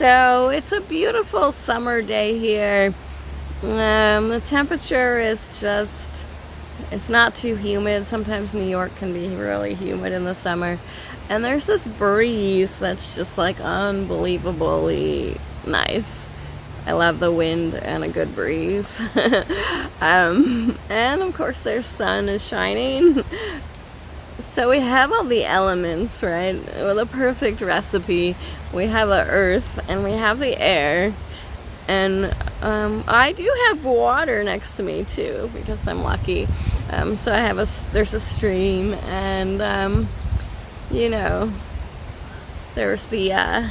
So it's a beautiful summer day here. The temperature is just, it's not too humid. Sometimes New York can be really humid in the summer. And there's this breeze that's just like unbelievably nice. I love the wind and a good breeze. And of course their sun is shining. So we have all the elements, right? With a perfect recipe. We have the earth and we have the air. And I do have water next to me too, because I'm lucky. So I have there's a stream, and you know, there's the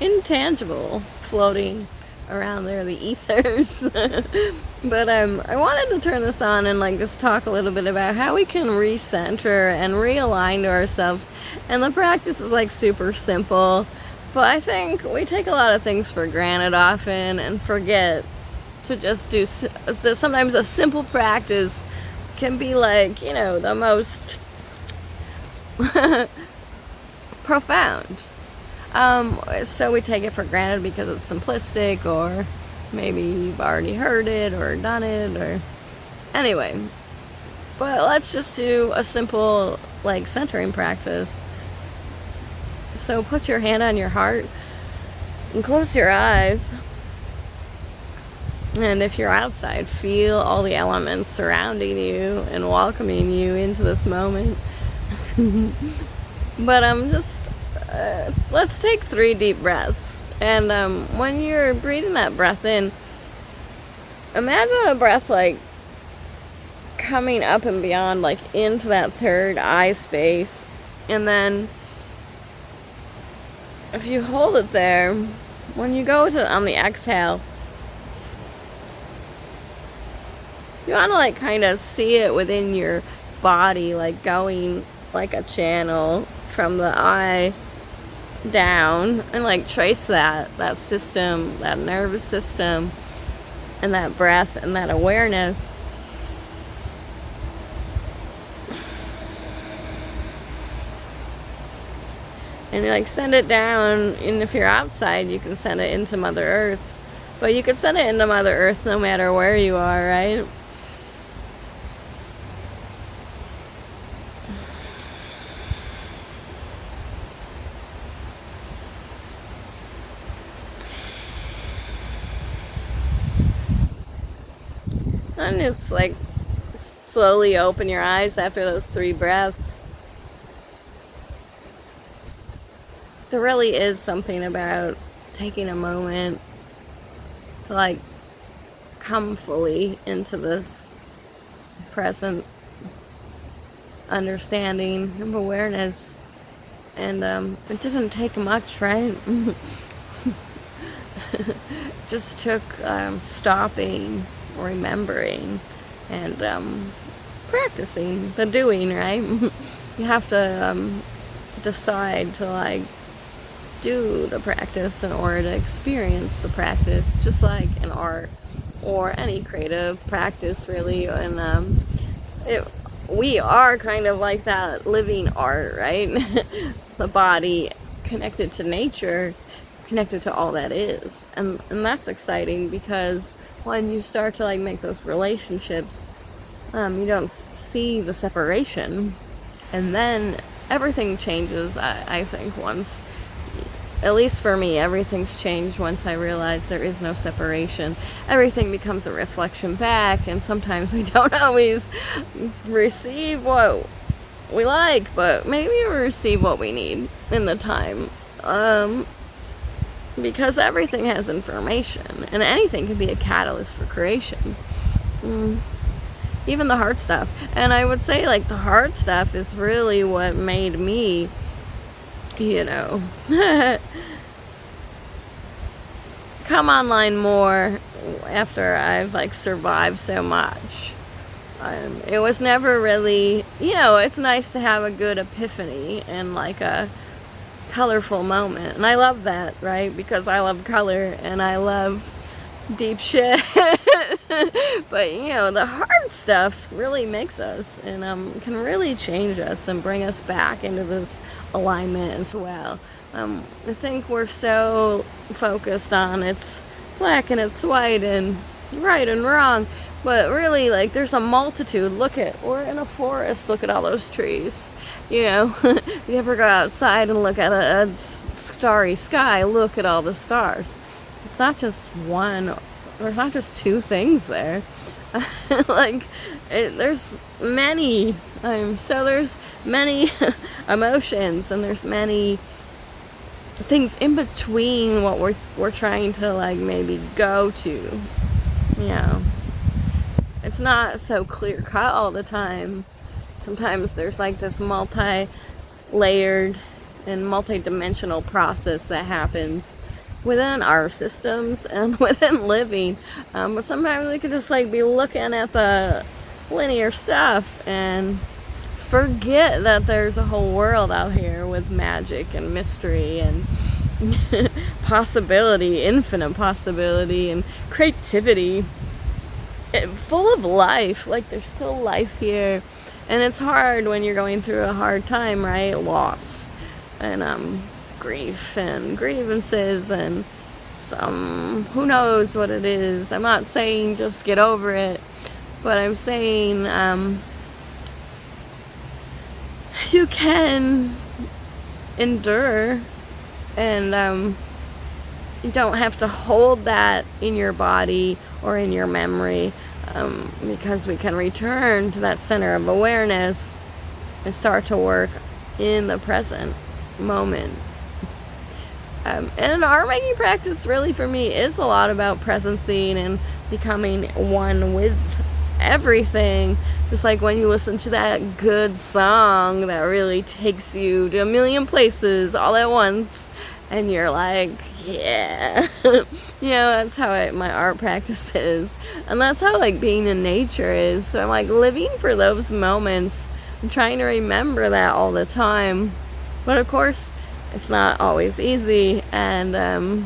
intangible floating around there, the ethers. But I wanted to turn this on and like just talk a little bit about how we can recenter and realign to ourselves. And the practice is like super simple, but I think we take a lot of things for granted often and forget to just do. Sometimes a simple practice can be like, you know, the most profound. So we take it for granted because it's simplistic, or maybe you've already heard it or done it, or anyway. But let's just do a simple like centering practice. So put your hand on your heart and close your eyes. And if you're outside, feel all the elements surrounding you and welcoming you into this moment. But let's take 3 deep breaths. And when you're breathing that breath in, imagine a breath like coming up and beyond, like into that third eye space. And then if you hold it there, when you go on the exhale, you want to like kind of see it within your body, like going like a channel from the eye down, and like trace that system, that nervous system, and that breath and that awareness. And you like send it down, and if you're outside you can send it into Mother Earth, but you can send it into Mother Earth no matter where you are, right? And just like slowly open your eyes after those 3 breaths. There really is something about taking a moment to like come fully into this present understanding of awareness. And it didn't take much, right? Just took stopping, remembering, and practicing the doing, right? You have to decide to like do the practice in order to experience the practice, just like in art or any creative practice really. And we are kind of like that living art, right? The body connected to nature, connected to all that is, and that's exciting, because when you start to like make those relationships, you don't see the separation, and then everything changes. I think once, at least for me, everything's changed once I realized there is no separation. Everything becomes a reflection back, and sometimes we don't always receive what we like, but maybe we receive what we need in the time. Because everything has information, and anything can be a catalyst for creation. Even the hard stuff. And I would say like the hard stuff is really what made me, you know, come online more after I've like survived so much. It was never really, you know, it's nice to have a good epiphany and like a colorful moment, and I love that, right? Because I love color and I love deep shit. But you know, the hard stuff really makes us, and can really change us and bring us back into this alignment as well. I think we're so focused on it's black and it's white and right and wrong, but really, like, there's a multitude. We're in a forest, look at all those trees. You know, you ever go outside and look at a starry sky, look at all the stars. It's not just one, there's not just two things there. There's many, so there's many emotions, and there's many things in between what we're trying to, like, maybe go to. You know, it's not so clear cut all the time. Sometimes there's like this multi-layered and multi-dimensional process that happens within our systems and within living. But sometimes we could just like be looking at the linear stuff and forget that there's a whole world out here with magic and mystery and possibility, infinite possibility and creativity, full of life. Like, there's still life here. And it's hard when you're going through a hard time, right? Loss and grief and grievances and who knows what it is. I'm not saying just get over it, but I'm saying you can endure, and you don't have to hold that in your body or in your memory. Because we can return to that center of awareness and start to work in the present moment. And art making practice really for me is a lot about presencing and becoming one with everything. Just like when you listen to that good song that really takes you to a million places all at once, and you're like, yeah. You know, that's how my art practice is. And that's how, like, being in nature is. So I'm, like, living for those moments. I'm trying to remember that all the time. But, of course, it's not always easy. And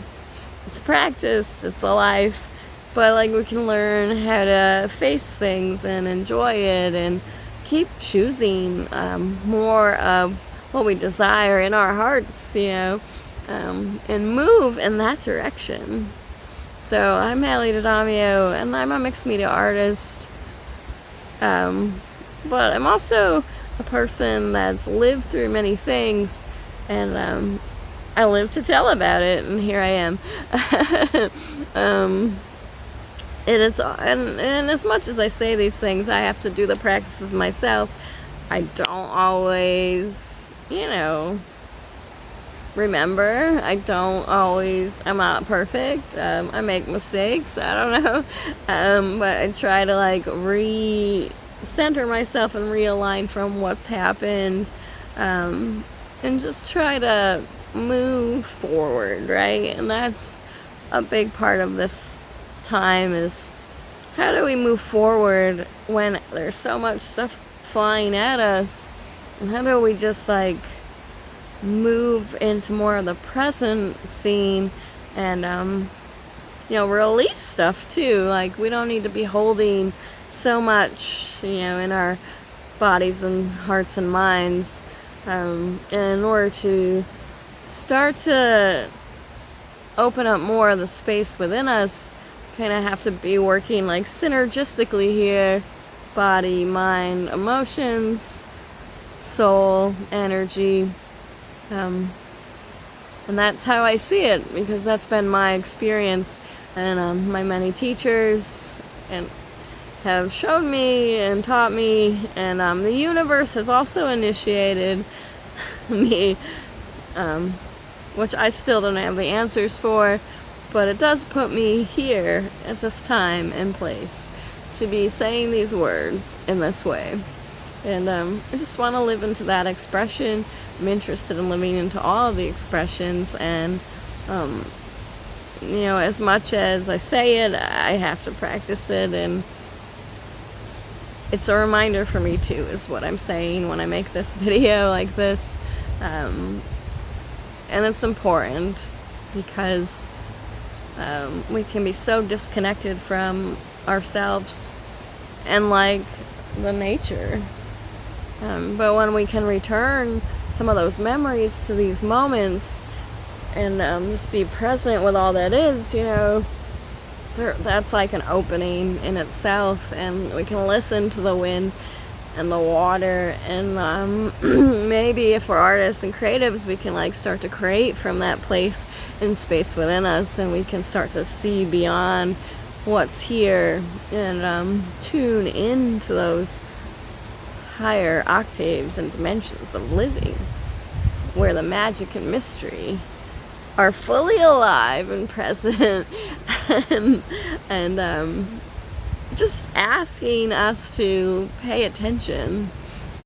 it's a practice. It's a life. But, like, we can learn how to face things and enjoy it and keep choosing more of what we desire in our hearts, you know. And move in that direction. So I'm Hallie D'Adamio, and I'm a mixed media artist. But I'm also a person that's lived through many things, and I live to tell about it, and here I am. And as much as I say these things, I have to do the practices myself. I don't always, remember. I'm not perfect. I make mistakes. I don't know. But I try to, like, re-center myself and realign from what's happened. And just try to move forward, right? And that's a big part of this time, is how do we move forward when there's so much stuff flying at us? And how do we just, like, move into more of the present scene and release stuff too. Like, we don't need to be holding so much in our bodies and hearts and minds, and in order to start to open up more of the space within us, kind of have to be working like synergistically here: body, mind, emotions, soul, energy. And that's how I see it, because that's been my experience, and my many teachers and have shown me and taught me, and the universe has also initiated me, which I still don't have the answers for, but it does put me here at this time and place to be saying these words in this way. And I just want to live into that expression. I'm interested in living into all of the expressions, and as much as I say it, I have to practice it, and it's a reminder for me too, is what I'm saying when I make this video like this. And it's important because we can be so disconnected from ourselves and, like, the nature. But when we can return some of those memories to these moments, and just be present with all that is, that's like an opening in itself. And we can listen to the wind and the water, and maybe if we're artists and creatives, we can like start to create from that place and space within us, and we can start to see beyond what's here, and tune into those higher octaves and dimensions of living, where the magic and mystery are fully alive and present, and just asking us to pay attention